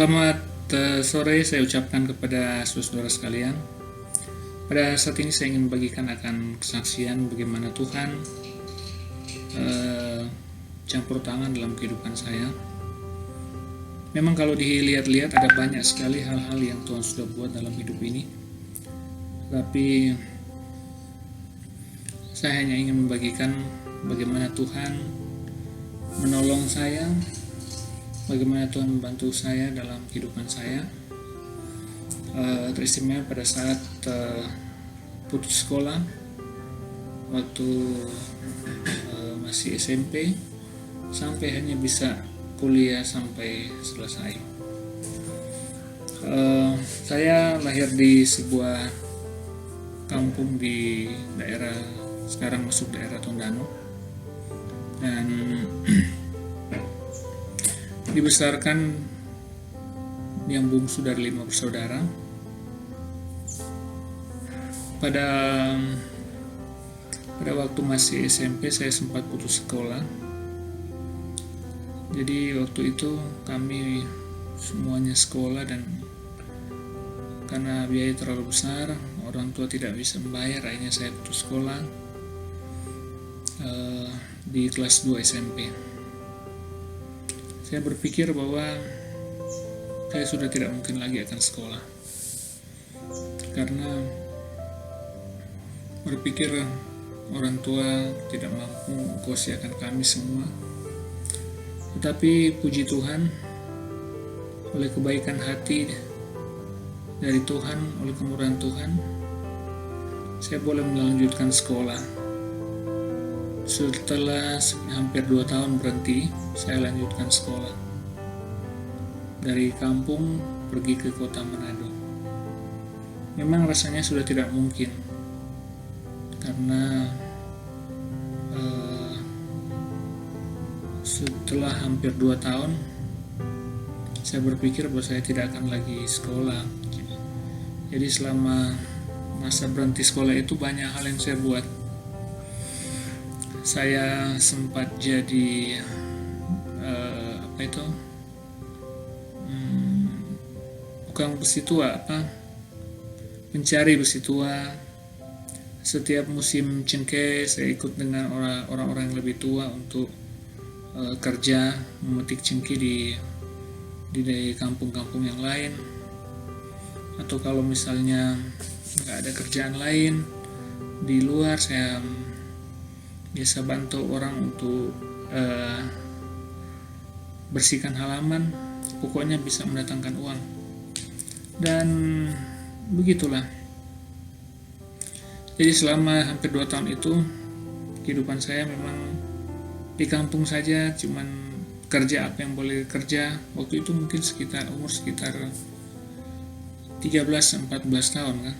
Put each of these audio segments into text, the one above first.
Selamat sore saya ucapkan kepada saudara sekalian. Pada saat ini saya ingin membagikan akan kesaksian bagaimana Tuhan campur tangan dalam kehidupan saya. Memang kalau dilihat-lihat ada banyak sekali hal-hal yang Tuhan sudah buat dalam hidup ini. Tapi saya hanya ingin membagikan bagaimana Tuhan menolong saya, bagaimana Tuhan membantu saya dalam kehidupan saya. Teristimewa pada saat putus sekolah waktu masih SMP sampai hanya bisa kuliah sampai selesai. Saya lahir di sebuah kampung di daerah, sekarang masuk daerah Tondano, dan dibesarkan yang bungsu dari 5 bersaudara. Pada waktu masih SMP saya sempat putus sekolah. Jadi waktu itu kami semuanya sekolah, dan karena biaya terlalu besar, orang tua tidak bisa membayar, akhirnya saya putus sekolah di kelas 2 SMP. Saya berpikir bahwa saya sudah tidak mungkin lagi akan sekolah, karena berpikir orang tua tidak mampu mengkosiakan kami semua. Tetapi puji Tuhan, oleh kebaikan hati dari Tuhan, oleh kemurahan Tuhan, saya boleh melanjutkan sekolah. Setelah hampir 2 tahun berhenti, saya lanjutkan sekolah. Dari kampung pergi ke kota Manado. Memang rasanya sudah tidak mungkin, karena setelah hampir 2 tahun, saya berpikir bahwa saya tidak akan lagi sekolah. Jadi selama masa berhenti sekolah itu banyak hal yang saya buat. Saya sempat jadi tukang besi tua, mencari besi tua. Setiap musim cengkeh saya ikut dengan orang-orang yang lebih tua untuk kerja memetik cengkeh di kampung-kampung yang lain. Atau kalau misalnya nggak ada kerjaan lain di luar, saya biasa bantu orang untuk bersihkan halaman. Pokoknya bisa mendatangkan uang. Dan begitulah. Jadi selama hampir 2 tahun itu, kehidupan saya memang di kampung saja, cuman kerja apa yang boleh kerja. Waktu itu mungkin umur sekitar 13-14 tahun kan.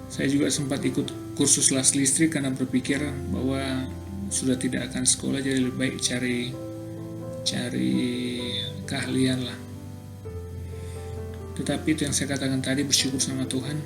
Saya juga sempat ikut kursus las listrik karena berpikir bahwa sudah tidak akan sekolah, jadi lebih baik cari keahlian lah. Tetapi itu yang saya katakan tadi, bersyukur sama Tuhan.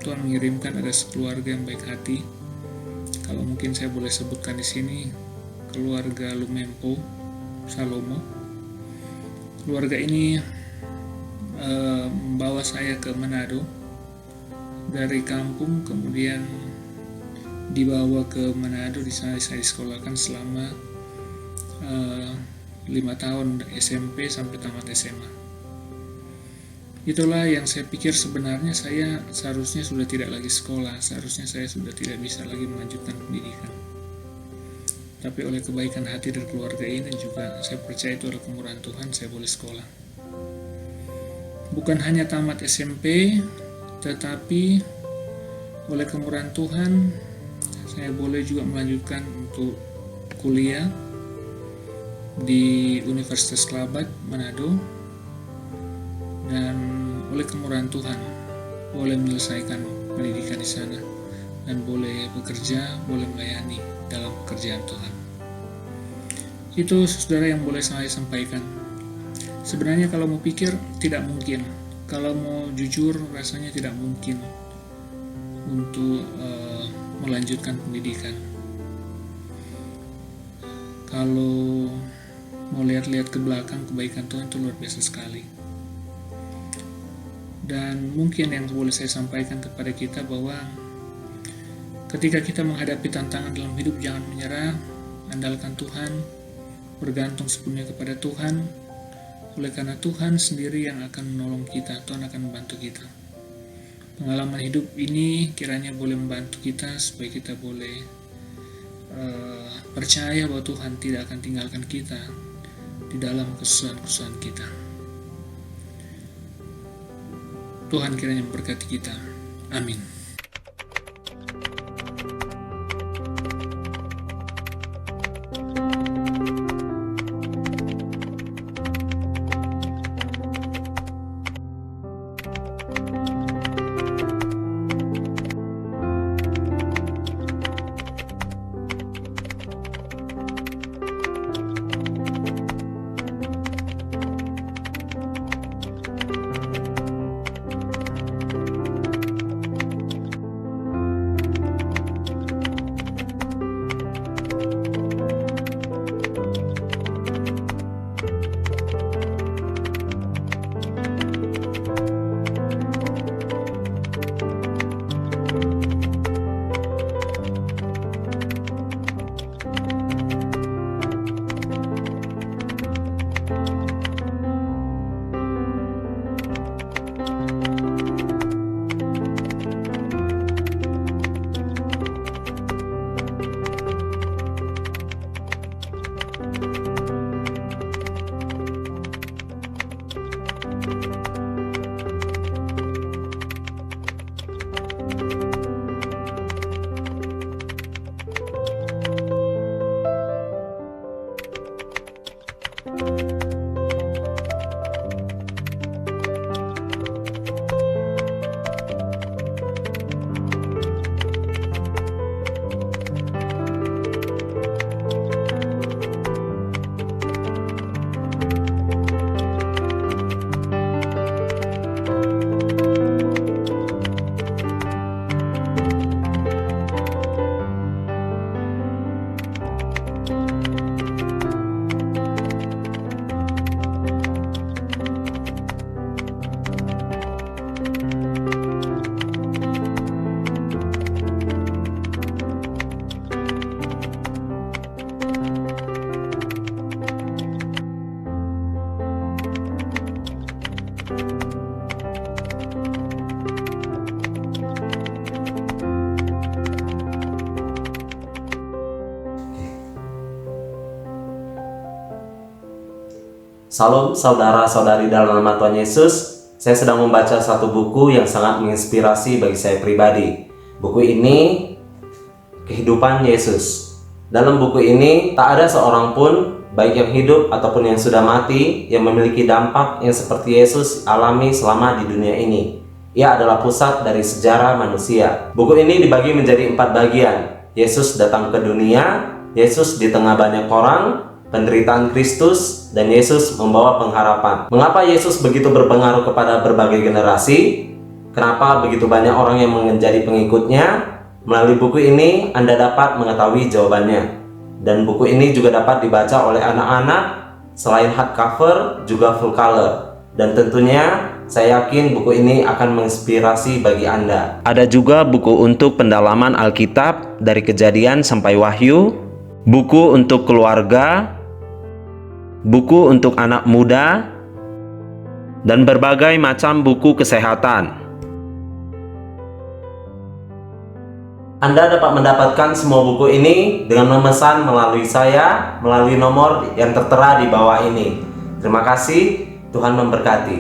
Tuhan mengirimkan ada sekeluarga yang baik hati. Kalau mungkin saya boleh sebutkan di sini, keluarga Lumempo Salomo. Keluarga ini membawa saya ke Manado dari kampung, kemudian dibawa ke Manado. Di sana saya disekolahkan selama 5 tahun SMP sampai tamat SMA. Itulah yang saya pikir, sebenarnya saya seharusnya sudah tidak lagi sekolah, seharusnya saya sudah tidak bisa lagi melanjutkan pendidikan. Tapi oleh kebaikan hati dari keluarga ini, juga saya percaya itu adalah kemurahan Tuhan, saya boleh sekolah. Bukan hanya tamat SMP, tetapi oleh kemurahan Tuhan, saya boleh juga melanjutkan untuk kuliah di Universitas Kelabat, Manado. Dan oleh kemurahan Tuhan boleh menyelesaikan pendidikan di sana, dan boleh bekerja, boleh melayani dalam pekerjaan Tuhan. Itu saudara yang boleh saya sampaikan. Sebenarnya kalau mau pikir tidak mungkin, kalau mau jujur rasanya tidak mungkin untuk melanjutkan pendidikan. Kalau mau lihat-lihat ke belakang, kebaikan Tuhan itu luar biasa sekali. Dan mungkin yang boleh saya sampaikan kepada kita bahwa ketika kita menghadapi tantangan dalam hidup, jangan menyerah, andalkan Tuhan, bergantung sepenuhnya kepada Tuhan, oleh karena Tuhan sendiri yang akan menolong kita, Tuhan akan membantu kita. Pengalaman hidup ini kiranya boleh membantu kita supaya kita boleh percaya bahwa Tuhan tidak akan tinggalkan kita di dalam kesusahan-kesusahan kita. Tuhan kiranya memberkati kita. Amin. Salam saudara-saudari dalam nama Tuhan Yesus. Saya sedang membaca satu buku yang sangat menginspirasi bagi saya pribadi. Buku ini Kehidupan Yesus. Dalam buku ini tak ada seorang pun, baik yang hidup ataupun yang sudah mati, yang memiliki dampak yang seperti Yesus alami selama di dunia ini. Ia adalah pusat dari sejarah manusia. Buku ini dibagi menjadi 4 bagian. Yesus datang ke dunia, Yesus di tengah banyak orang, penderitaan Kristus, dan Yesus membawa pengharapan. Mengapa Yesus begitu berpengaruh kepada berbagai generasi? Kenapa begitu banyak orang yang menjadi pengikutnya? Melalui buku ini Anda dapat mengetahui jawabannya. Dan buku ini juga dapat dibaca oleh anak-anak, selain hardcover juga full color. Dan tentunya saya yakin buku ini akan menginspirasi bagi Anda. Ada juga buku untuk pendalaman Alkitab dari Kejadian sampai Wahyu, buku untuk keluarga, buku untuk anak muda, dan berbagai macam buku kesehatan. Anda dapat mendapatkan semua buku ini dengan memesan melalui saya, melalui nomor yang tertera di bawah ini. Terima kasih, Tuhan memberkati.